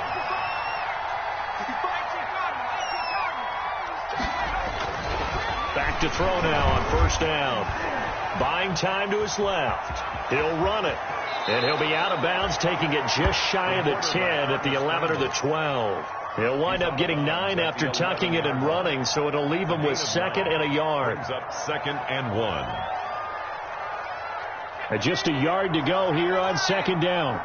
Back to throw now on 1st down. Buying time to his left. He'll run it. And he'll be out of bounds, taking it just shy of the 10 at the 11 or the 12. He'll wind up getting 9 after tucking it and running, so it'll leave him with 2nd and a yard. Brings up 2nd and 1. And just a yard to go here on 2nd down.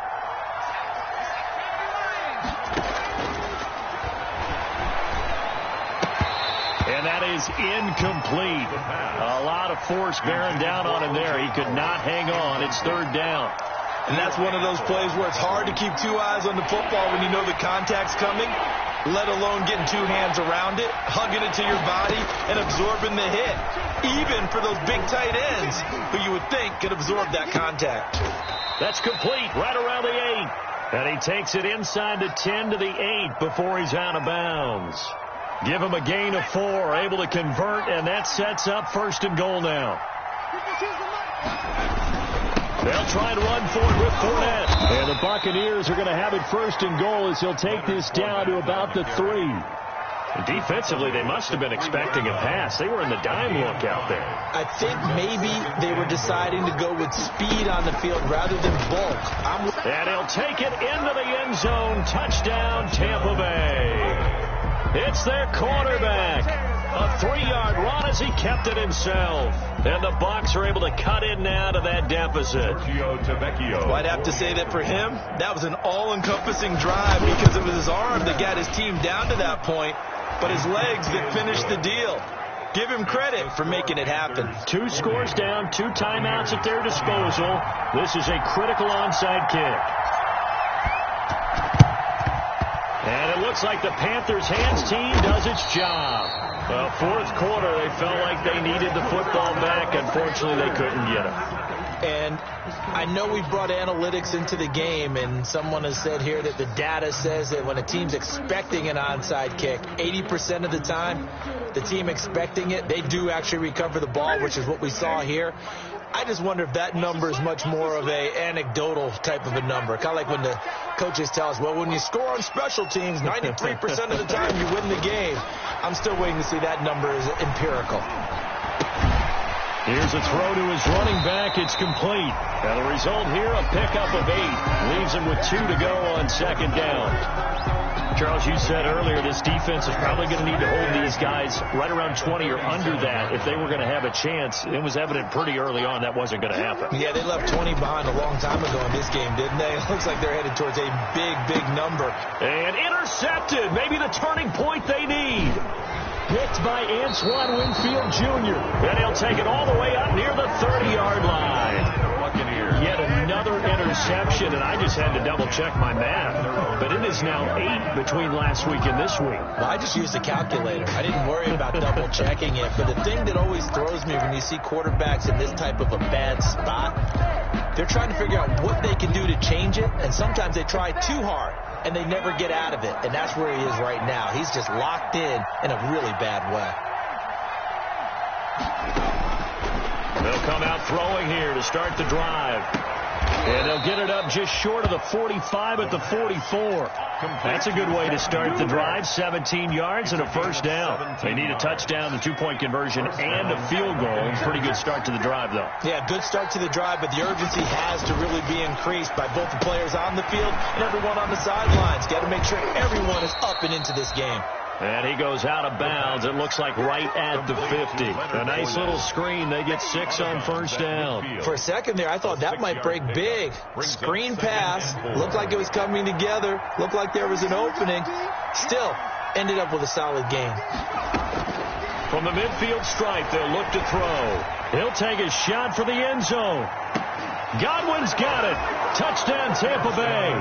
And that is is incomplete. A lot of force bearing down on him there. He could not hang on. It's third down. And that's one of those plays where it's hard to keep two eyes on the football when you know the contact's coming, let alone getting two hands around it, hugging it to your body, and absorbing the hit, even for those big tight ends who you would think could absorb that contact. That's complete right around the 8. And he takes it inside the 10 to the 8 before he's out of bounds. Give him a gain of 4, able to convert, and that sets up first and goal now. They'll try and run for it with Fournette. And the Buccaneers are going to have it first and goal as he'll take this down to about the 3. Defensively, they must have been expecting a pass. They were in the dime look out there. I think maybe they were deciding to go with speed on the field rather than bulk. And he'll take it into the end zone. Touchdown, Tampa Bay. It's their quarterback. A 3-yard run as he kept it himself. And the Bucs are able to cut in now to that deficit. Well, I'd have to say that for him, that was an all-encompassing drive because it was his arm that got his team down to that point, but his legs that finished the deal. Give him credit for making it happen. 2 scores down, 2 timeouts at their disposal. This is a critical onside kick. And it looks like the Panthers' hands team does its job. Well, fourth quarter, they felt like they needed the football back. Unfortunately, they couldn't get it. And I know we brought analytics into the game, and someone has said here that the data says that when a team's expecting an onside kick, 80% of the time, the team expecting it, they do actually recover the ball, which is what we saw here. I just wonder if that number is much more of a anecdotal type of a number. Kind of like when the coaches tell us, well, when you score on special teams, 93% of the time you win the game. I'm still waiting to see that number is empirical. Here's a throw to his running back. It's complete. And the result here, a pickup of 8. Leaves him with 2 to go on second down. Charles, you said earlier this defense is probably going to need to hold these guys right around 20 or under that if they were going to have a chance. It was evident pretty early on that wasn't going to happen. Yeah, they left 20 behind a long time ago in this game, didn't they? It looks like they're headed towards a big, big number. And intercepted. Maybe the turning point they need. Picked by Antoine Winfield Jr. And he'll take it all the way up near the 30-yard line. Yet another interception, and I just had to double-check my math. But it is now 8 between last week and this week. Well, I just used a calculator. I didn't worry about double-checking it. But the thing that always throws me when you see quarterbacks in this type of a bad spot, they're trying to figure out what they can do to change it, and sometimes they try too hard, and they never get out of it. And that's where he is right now. He's just locked in a really bad way. They'll come out throwing here to start the drive. And they'll get it up just short of the 45 at the 44. That's a good way to start the drive. 17 yards and a first down. They need a touchdown, the 2-point conversion, and a field goal. Pretty good start to the drive, though. Yeah, good start to the drive, but the urgency has to really be increased by both the players on the field and everyone on the sidelines. Got to make sure everyone is up and into this game. And he goes out of bounds. It looks like right at the 50. A nice little screen. They get 6 on first down. For a second there, I thought that might break big. Screen pass. Looked like it was coming together. Looked like there was an opening. Still ended up with a solid gain. From the midfield stripe, they'll look to throw. He'll take a shot for the end zone. Godwin's got it. Touchdown, Tampa Bay.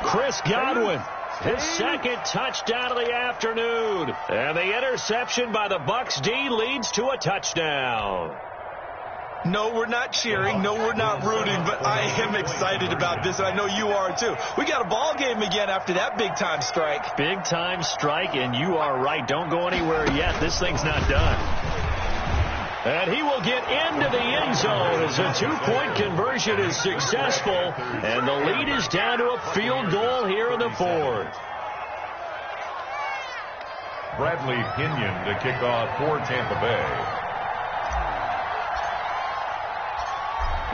Chris Godwin. His second touchdown of the afternoon. And the interception by the Bucs D leads to a touchdown. No, we're not cheering. No, we're not rooting. But I am excited about this, and I know you are too. We got a ball game again after that big-time strike. Big-time strike, and you are right. Don't go anywhere yet. This thing's not done. And he will get into the end zone as a 2-point conversion is successful. And the lead is down to a field goal here in the 4th. Bradley Pinion to kick off for Tampa Bay.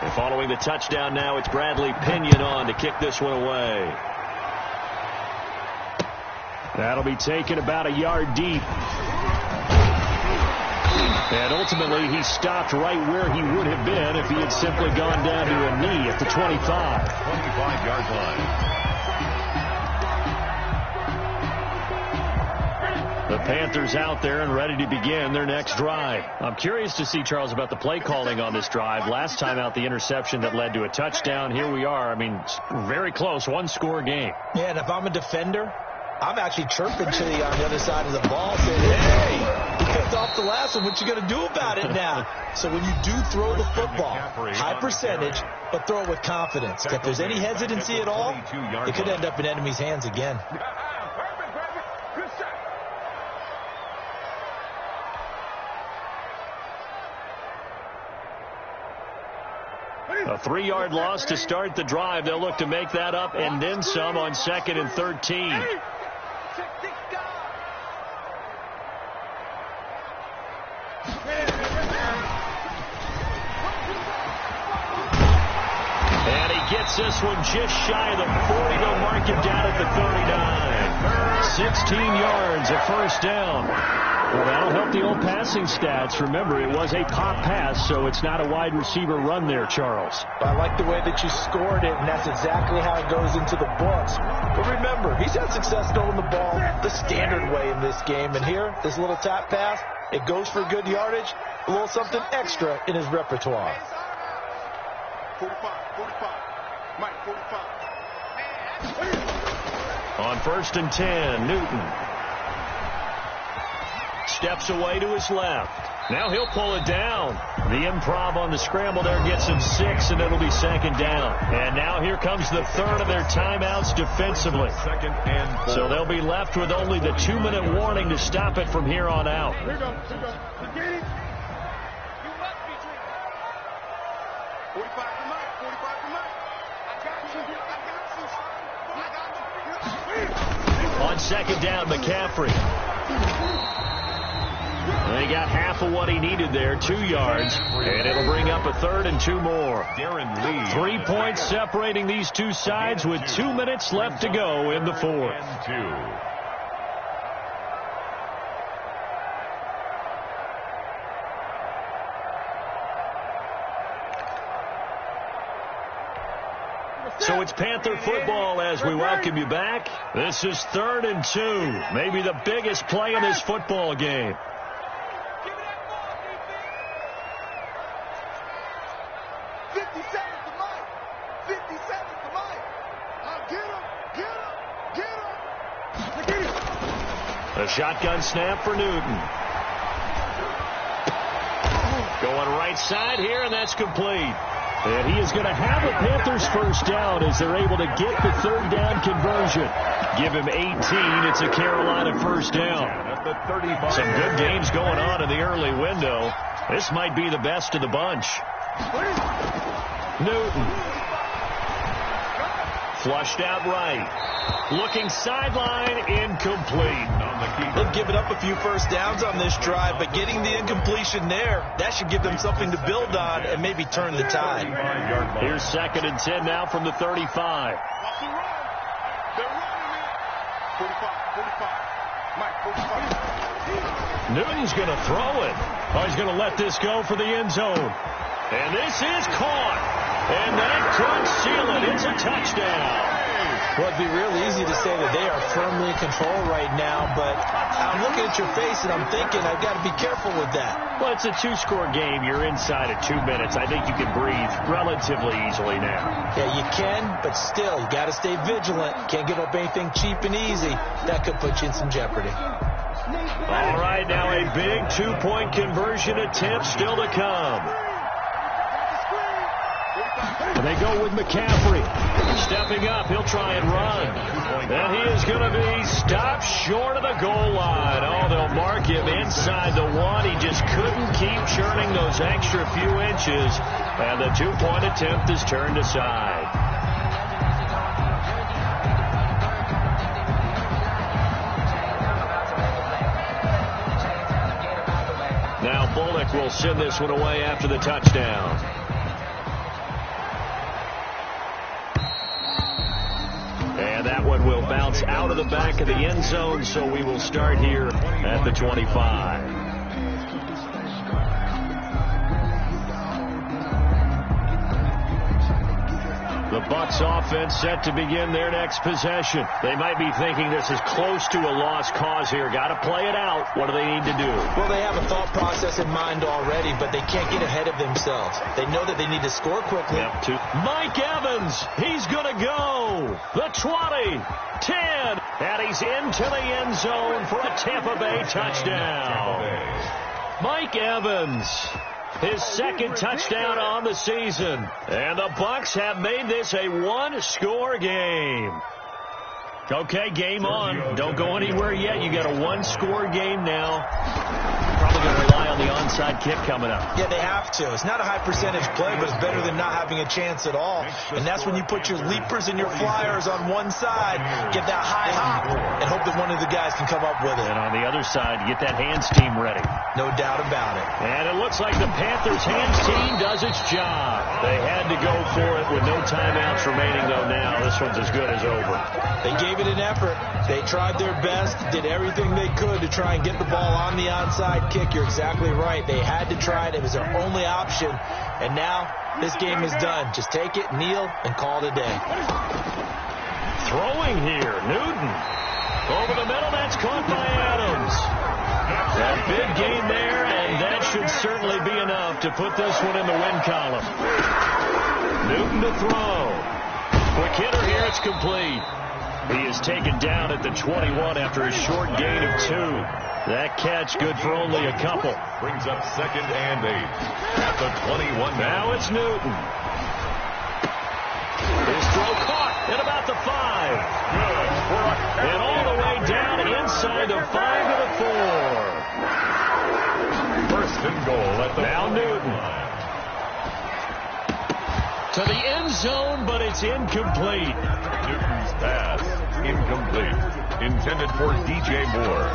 And following the touchdown now, it's Bradley Pinion on to kick this one away. That'll be taken about a yard deep. And ultimately, he stopped right where he would have been if he had simply gone down to a knee at the 25. 25-yard line. The Panthers out there and ready to begin their next drive. I'm curious to see, Charles, about the play calling on this drive. Last time out, the interception that led to a touchdown. Here we are. I mean, very close, one-score game. Yeah, and if I'm a defender, I'm actually chirping to you on the other side of the ball saying, hey, he picked off the last one. What you going to do about it now? So when you do throw the football, high percentage, but throw it with confidence. If there's any hesitancy at all, it could end up in enemy's hands again. A 3-yard loss to start the drive. They'll look to make that up and then some on 2nd and 13. And he gets this one just shy of the 40. They'll mark him down at the 39. 16 yards, a first down. Well, that'll help the old passing stats. Remember, it was a pop pass, so it's not a wide receiver run there, Charles. I like the way that you scored it, and that's exactly how it goes into the books. But remember, he's had success throwing the ball the standard way in this game. And here, this little tap pass, it goes for good yardage, a little something extra in his repertoire. 45. Mike, 45. On 1st and 10, Newton steps away to his left. Now he'll pull it down. The improv on the scramble there gets him 6, and it'll be 2nd down. And now here comes the 3rd of their timeouts defensively. 2nd and 4. So they'll be left with only the 2-minute warning to stop it from here on out. Here goes. Get it. You must be treated. 45 to Mike. 45 to Mike. I got you. On 2nd down, McCaffrey. They got half of what he needed there, 2 yards, and it'll bring up a 3rd and 2 more. Darren Lee. 3 points separating these two sides with 2 minutes left to go in the 4th. And 2. So it's Panther football as we welcome you back. This is 3rd and 2, maybe the biggest play in this football game. 50 seconds to Mike. 50 seconds to Mike. Get him. A shotgun snap for Newton. Going right side here, and that's complete. And he is going to have a Panthers first down as they're able to get the 3rd down conversion. Give him 18. It's a Carolina first down. Some good games going on in the early window. This might be the best of the bunch. Newton. Flushed out right. Looking sideline, incomplete. They've given up a few first downs on this drive, but getting the incompletion there, that should give them something to build on and maybe turn the tide. Here's 2nd and 10 now from the 35. They're running it. 45. Mike, 45. Newton's going to throw it. Oh, he's going to let this go for the end zone. And this is caught. And that could seal it. It's a touchdown. Well, it'd be real easy to say that they are firmly in control right now, but I'm looking at your face and I'm thinking I've got to be careful with that. Well, it's a 2-score game. You're inside of 2 minutes. I think you can breathe relatively easily now. Yeah, you can, but still, you got to stay vigilant. Can't give up anything cheap and easy. That could put you in some jeopardy. All right, now a big 2-point conversion attempt still to come. And they go with McCaffrey. Stepping up, he'll try and run. And he is going to be stopped short of the goal line. Oh, they'll mark him inside the 1. He just couldn't keep churning those extra few inches. And the 2-point attempt is turned aside. Now Bullock will send this one away after the touchdown. And that one will bounce out of the back of the end zone, so we will start here at the 25. The Bucs offense set to begin their next possession. They might be thinking this is close to a lost cause here. Got to play it out. What do they need to do? Well, they have a thought process in mind already, but they can't get ahead of themselves. They know that they need to score quickly. Mike Evans, he's going to go. The 20, 10, and he's into the end zone for a Tampa Bay touchdown. Mike Evans, his second touchdown on the season. And the Bucs have made this a one-score game. Okay, game on. Don't go anywhere yet. You got a one-score game now. Probably going to rely on the onside kick coming up. Yeah, they have to. It's not a high percentage play, but it's better than not having a chance at all. And that's when you put your leapers and your flyers on one side, get that high hop, and hope that one of the guys can come up with it. And on the other side, get that hands team ready. No doubt about it. And it looks like the Panthers hands team does its job. They had to go for it with no timeouts remaining, though. Now this one's as good as over. They gave it an effort. They tried their best, did everything they could to try and get the ball on the onside kick. You're exactly right. They had to try it. It was their only option. And now this game is done. Just take it, kneel, and call it a day. Throwing here, Newton. Over the middle, that's caught by Adams. A big game there, and that should certainly be enough to put this one in the win column. Newton to throw. Quick hitter here, it's complete. He is taken down at the 21 after a short gain of 2. That catch good for only a couple. Brings up 2nd and 8 at the 21. Now it's Newton. His throw caught at about the 5. And all the way down inside the 5 to the 4. First and goal at the now Newton. To the end zone, but it's incomplete. Newton's pass, incomplete. Intended for DJ Moore.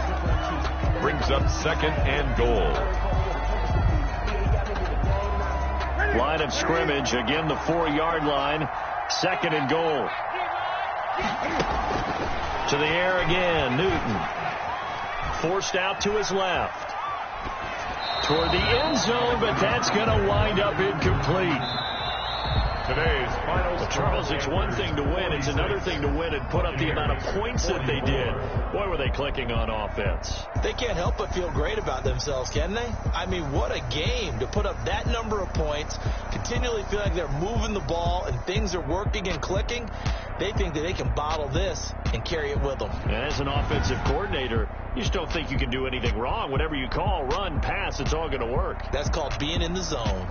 Brings up 2nd and goal. Line of scrimmage, again the 4-yard line. 2nd and goal. To the air again, Newton. Forced out to his left. Toward the end zone, but that's going to wind up incomplete. Today's final Well, Charles, it's one thing to win. It's another thing to win and put up the amount of points that they did. Boy, were they clicking on offense. They can't help but feel great about themselves, can they? I mean, what a game to put up that number of points, continually feel like they're moving the ball and things are working and clicking. They think that they can bottle this and carry it with them. And as an offensive coordinator, you just don't think you can do anything wrong. Whatever you call, run, pass, it's all going to work. That's called being in the zone.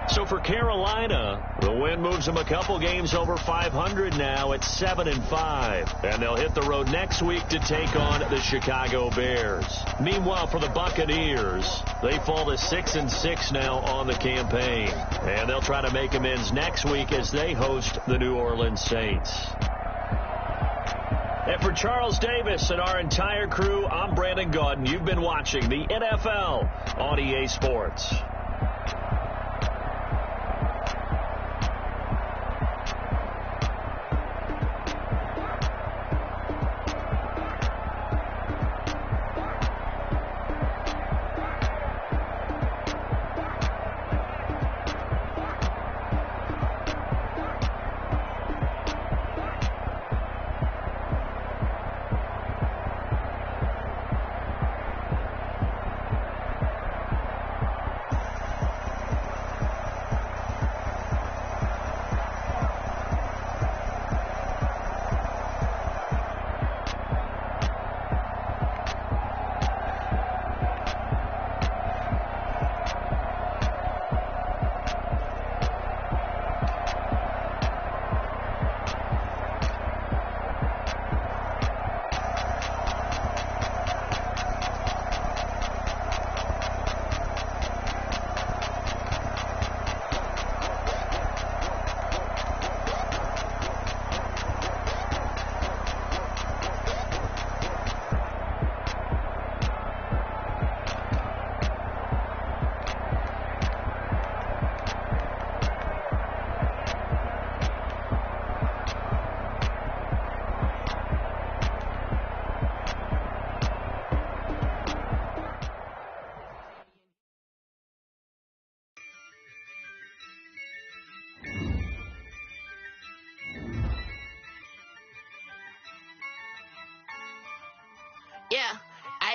So for Carolina, the win moves them a couple games over 500 now at 7-5. And they'll hit the road next week to take on the Chicago Bears. Meanwhile, for the Buccaneers, they fall to 6-6 now on the campaign. And they'll try to make amends next week as they host the New Orleans Saints. And for Charles Davis and our entire crew, I'm Brandon Gaudin. You've been watching the NFL on EA Sports.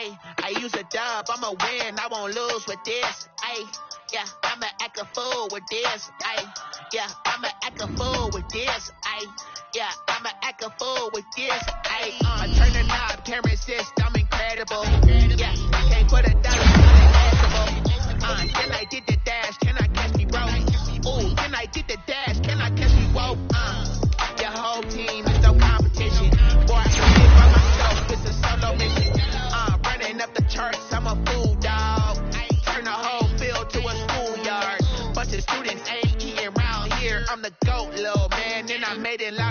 Ayy, I use a dub, I'ma win, I won't lose with this. Ayy, yeah, I'ma act a fool with this. Ayy, yeah, I'ma act a fool with this. Ayy, yeah, I'ma act a fool with this. Ayy, I turn the knob, can't resist, I'm incredible. Yeah, can't put a dollar on the decibel. Then I did the dash, can I catch me, bro? Ooh, then I did the dash, can I catch me, whoa? Your whole team is no competition. Boy, I did it by myself, it's a solo mission. Running up the charts, I'm a fool, dog. Turn the whole field to a schoolyard. Bunch of students ain't eating round here, I'm the GOAT, little man, and I made it like